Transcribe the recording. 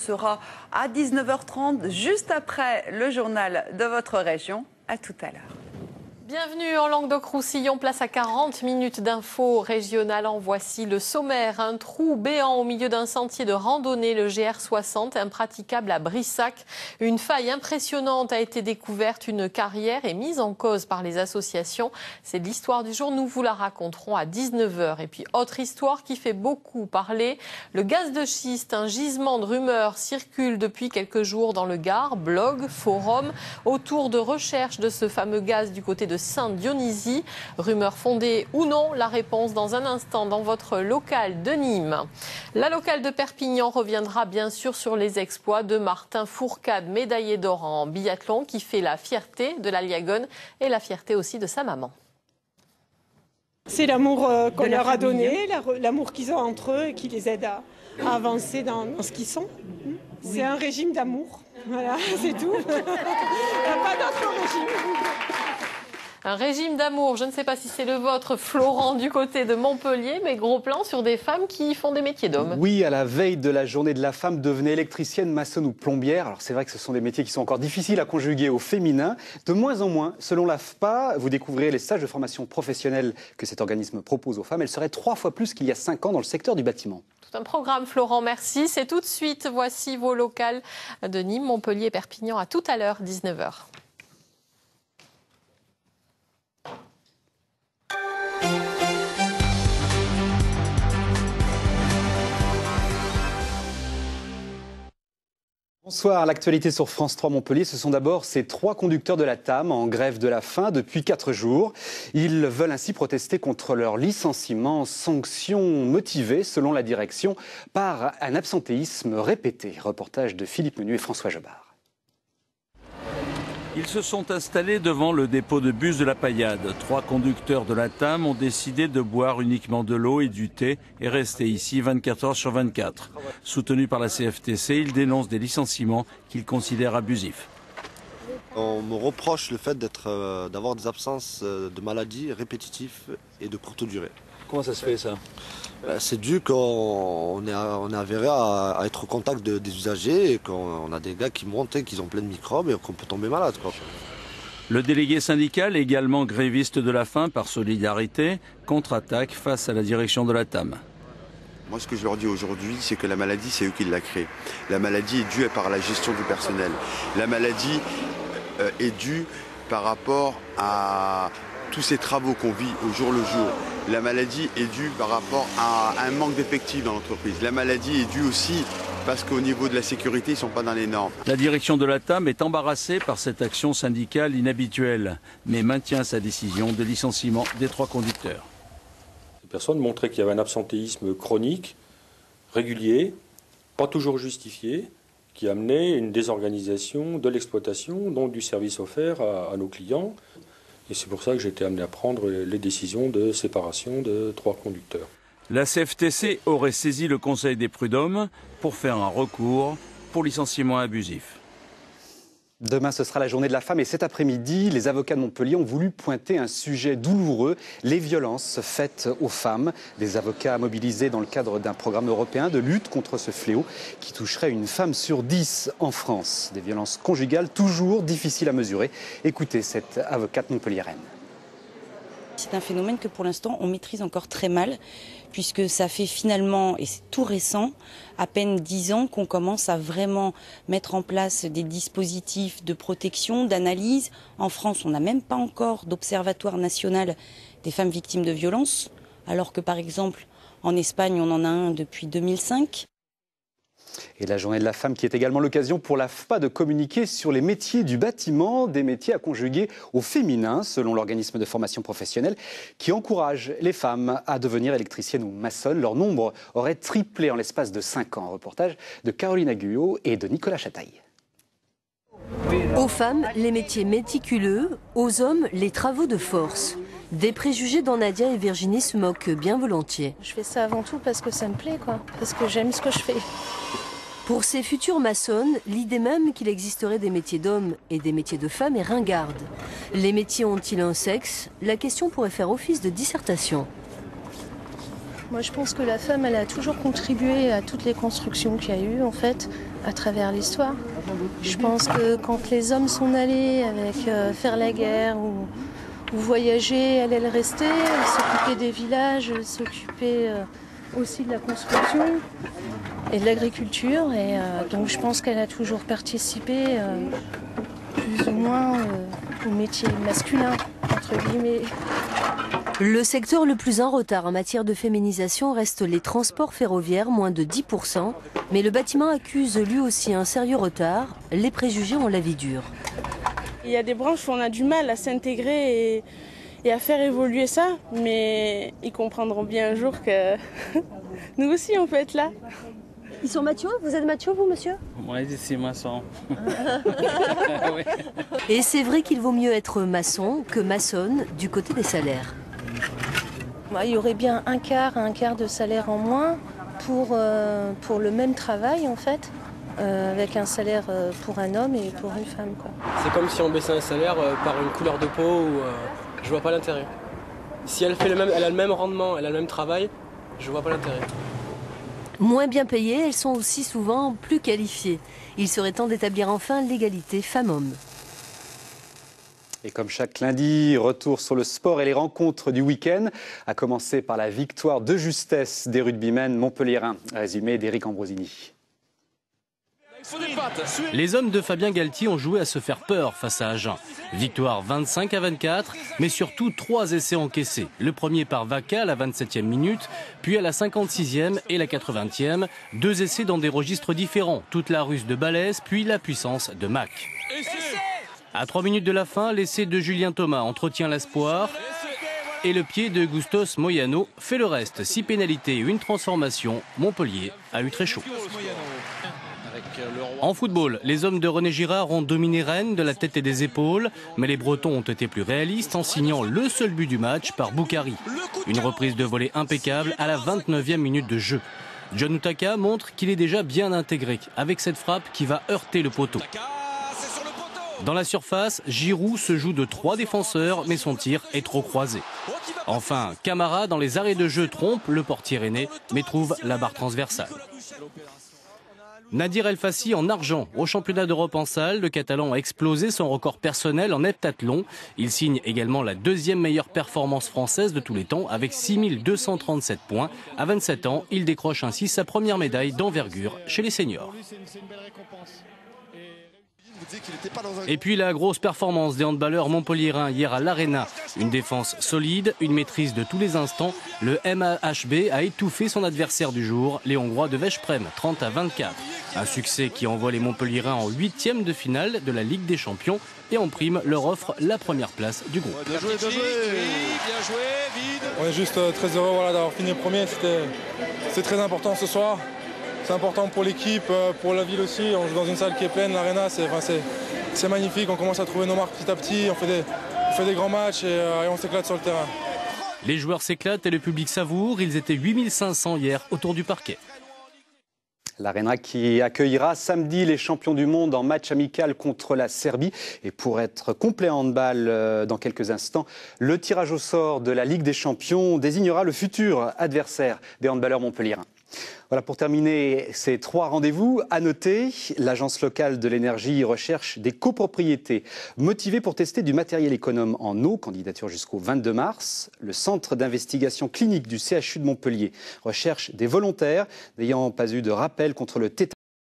Sera à 19h30, juste après le journal de votre région. À tout à l'heure. Bienvenue en Languedoc-Roussillon, place à 40 minutes d'infos régionales. En voici le sommaire. Un trou béant au milieu d'un sentier de randonnée, le GR60, impraticable à Brissac. Une faille impressionnante a été découverte. Une carrière est mise en cause par les associations. C'est l'histoire du jour. Nous vous la raconterons à 19h. Et puis, autre histoire qui fait beaucoup parler. Le gaz de schiste, un gisement de rumeurs circule depuis quelques jours dans le Gard. Blog, forum, autour de recherches de ce fameux gaz du côté de Saint-Dionysie. Rumeur fondée ou non, la réponse dans un instant dans votre local de Nîmes. La locale de Perpignan reviendra bien sûr sur les exploits de Martin Fourcade, médaillé d'or en biathlon, qui fait la fierté de la Liagonne et la fierté aussi de sa maman. C'est l'amour qu'on leur a donné, l'amour qu'ils ont entre eux et qui les aide à avancer dans ce qu'ils sont. C'est un régime d'amour, voilà, c'est tout. Il n'y a pas d'autre régime. Un régime d'amour, je ne sais pas si c'est le vôtre, Florent, du côté de Montpellier, mais gros plan sur des femmes qui font des métiers d'hommes. Oui, à la veille de la journée de la femme, devenez électricienne, maçonne ou plombière. Alors c'est vrai que ce sont des métiers qui sont encore difficiles à conjuguer au féminin. De moins en moins, selon l'AFPA, vous découvrirez les stages de formation professionnelle que cet organisme propose aux femmes. Elles seraient 3 fois plus qu'il y a 5 ans dans le secteur du bâtiment. Tout un programme, Florent, merci. C'est tout de suite, voici vos locales de Nîmes, Montpellier et Perpignan. À tout à l'heure, 19h. Bonsoir, l'actualité sur France 3 Montpellier, ce sont d'abord ces 3 conducteurs de la TAM en grève de la faim depuis 4 jours. Ils veulent ainsi protester contre leur licenciement, sanction motivée selon la direction par un absentéisme répété. Reportage de Philippe Menu et François Jobard. Ils se sont installés devant le dépôt de bus de la Paillade. 3 conducteurs de la TAM ont décidé de boire uniquement de l'eau et du thé et rester ici 24 heures sur 24. Soutenus par la CFTC, ils dénoncent des licenciements qu'ils considèrent abusifs. On me reproche le fait d'avoir des absences de maladies répétitives et de courte durée. Comment ça se fait ça ? C'est dû qu'on est avéré à être au contact des usagers et qu'on a des gars qui montent, qu'ils ont plein de microbes et qu'on peut tomber malade, quoi. Le délégué syndical, également gréviste de la faim par solidarité, contre-attaque face à la direction de la TAM. Moi, ce que je leur dis aujourd'hui, c'est que la maladie, c'est eux qui l'a créée. La maladie est due par la gestion du personnel. La maladie est due par rapport à tous ces travaux qu'on vit au jour le jour. La maladie est due par rapport à un manque d'effectifs dans l'entreprise. La maladie est due aussi parce qu'au niveau de la sécurité, ils ne sont pas dans les normes. La direction de la TAM est embarrassée par cette action syndicale inhabituelle, mais maintient sa décision de licenciement des 3 conducteurs. Ces personnes montraient qu'il y avait un absentéisme chronique, régulier, pas toujours justifié, qui amenait une désorganisation de l'exploitation, donc du service offert à nos clients. Et c'est pour ça que j'ai été amené à prendre les décisions de séparation de 3 conducteurs. La CFTC aurait saisi le Conseil des prud'hommes pour faire un recours pour licenciement abusif. Demain, ce sera la journée de la femme et cet après-midi, les avocats de Montpellier ont voulu pointer un sujet douloureux, les violences faites aux femmes. Des avocats mobilisés dans le cadre d'un programme européen de lutte contre ce fléau qui toucherait une femme sur 10 en France. Des violences conjugales toujours difficiles à mesurer. Écoutez cette avocate montpelliéraine. C'est un phénomène que pour l'instant on maîtrise encore très mal, puisque ça fait finalement, et c'est tout récent, à peine 10 ans qu'on commence à vraiment mettre en place des dispositifs de protection, d'analyse. En France, on n'a même pas encore d'observatoire national des femmes victimes de violences, alors que par exemple en Espagne on en a un depuis 2005. Et la journée de la femme qui est également l'occasion pour l'AFPA de communiquer sur les métiers du bâtiment, des métiers à conjuguer au féminin, selon l'organisme de formation professionnelle, qui encourage les femmes à devenir électriciennes ou maçonnes. Leur nombre aurait triplé en l'espace de 5 ans. Un reportage de Caroline Aguillot et de Nicolas Chataille. Aux femmes, les métiers méticuleux, aux hommes, les travaux de force. Des préjugés dont Nadia et Virginie se moquent bien volontiers. Je fais ça avant tout parce que ça me plaît, quoi. Parce que j'aime ce que je fais. Pour ces futures maçonnes, l'idée même qu'il existerait des métiers d'hommes et des métiers de femmes est ringarde. Les métiers ont-ils un sexe? La question pourrait faire office de dissertation. Moi, je pense que la femme, elle a toujours contribué à toutes les constructions qu'il y a eu, en fait, à travers l'histoire. Je pense que quand les hommes sont allés avec faire la guerre ou voyager, elle restait, elle s'occupait des villages, elle s'occupait aussi de la construction et de l'agriculture. Et donc, je pense qu'elle a toujours participé plus ou moins au métier masculin, entre guillemets. Le secteur le plus en retard en matière de féminisation reste les transports ferroviaires, moins de 10%. Mais le bâtiment accuse lui aussi un sérieux retard. Les préjugés ont la vie dure. Il y a des branches où on a du mal à s'intégrer et à faire évoluer ça. Mais ils comprendront bien un jour que nous aussi on peut être là. Ils sont macho? Vous êtes macho, vous, monsieur? Moi, je suis maçon. Et c'est vrai qu'il vaut mieux être maçon que maçonne du côté des salaires. Il y aurait bien un quart de salaire en moins pour le même travail, en fait, avec un salaire pour un homme et pour une femme, quoi. C'est comme si on baissait un salaire par une couleur de peau ou je vois pas l'intérêt. Si elle a le même rendement, elle a le même travail, je vois pas l'intérêt. Moins bien payées, elles sont aussi souvent plus qualifiées. Il serait temps d'établir enfin l'égalité femmes-hommes. Et comme chaque lundi, retour sur le sport et les rencontres du week-end, à commencer par la victoire de justesse des rugbymen montpelliérains. Résumé d'Éric Ambrosini. Les hommes de Fabien Galtier ont joué à se faire peur face à Agen. Victoire 25-24, mais surtout 3 essais encaissés. Le premier par Vaca à la 27e minute, puis à la 56e et la 80e. 2 essais dans des registres différents. Toute la ruse de Balès, puis la puissance de Mac. À 3 minutes de la fin, l'essai de Julien Thomas entretient l'espoir. Et le pied de Gustos Moyano fait le reste. 6 pénalités et une transformation. Montpellier a eu très chaud. En football, les hommes de René Girard ont dominé Rennes de la tête et des épaules, mais les Bretons ont été plus réalistes en signant le seul but du match par Boukari. Une reprise de volée impeccable à la 29e minute de jeu. John Utaka montre qu'il est déjà bien intégré avec cette frappe qui va heurter le poteau. Dans la surface, Giroud se joue de 3 défenseurs, mais son tir est trop croisé. Enfin, Camara, dans les arrêts de jeu, trompe le portier rennais, mais trouve la barre transversale. Nadir El Fassi en argent. Au championnat d'Europe en salle, le Catalan a explosé son record personnel en heptathlon. Il signe également la 2e meilleure performance française de tous les temps avec 6237 points. À 27 ans, il décroche ainsi sa première médaille d'envergure chez les seniors. Et puis la grosse performance des handballeurs montpelliérains hier à l'Arena. Une défense solide, une maîtrise de tous les instants. Le MAHB a étouffé son adversaire du jour, les Hongrois de Veszprém, 30-24. Un succès qui envoie les Montpelliérains en 8e de finale de la Ligue des Champions et en prime leur offre la première place du groupe. Bien joué, bien joué. Bien joué, vide. On est juste très heureux d'avoir fini le premier. C'était très important ce soir. C'est important pour l'équipe, pour la ville aussi. On joue dans une salle qui est pleine, l'Arena, c'est magnifique. On commence à trouver nos marques petit à petit. On fait des grands matchs et on s'éclate sur le terrain. Les joueurs s'éclatent et le public savoure. Ils étaient 8500 hier autour du parquet. L'Arena qui accueillera samedi les champions du monde en match amical contre la Serbie. Et pour être complet en handball dans quelques instants, le tirage au sort de la Ligue des Champions désignera le futur adversaire des handballeurs montpelliérains. Voilà, pour terminer ces 3 rendez-vous, à noter, l'Agence locale de l'énergie recherche des copropriétés motivées pour tester du matériel économe en eau, candidature jusqu'au 22 mars. Le centre d'investigation clinique du CHU de Montpellier recherche des volontaires n'ayant pas eu de rappel contre le tétanos.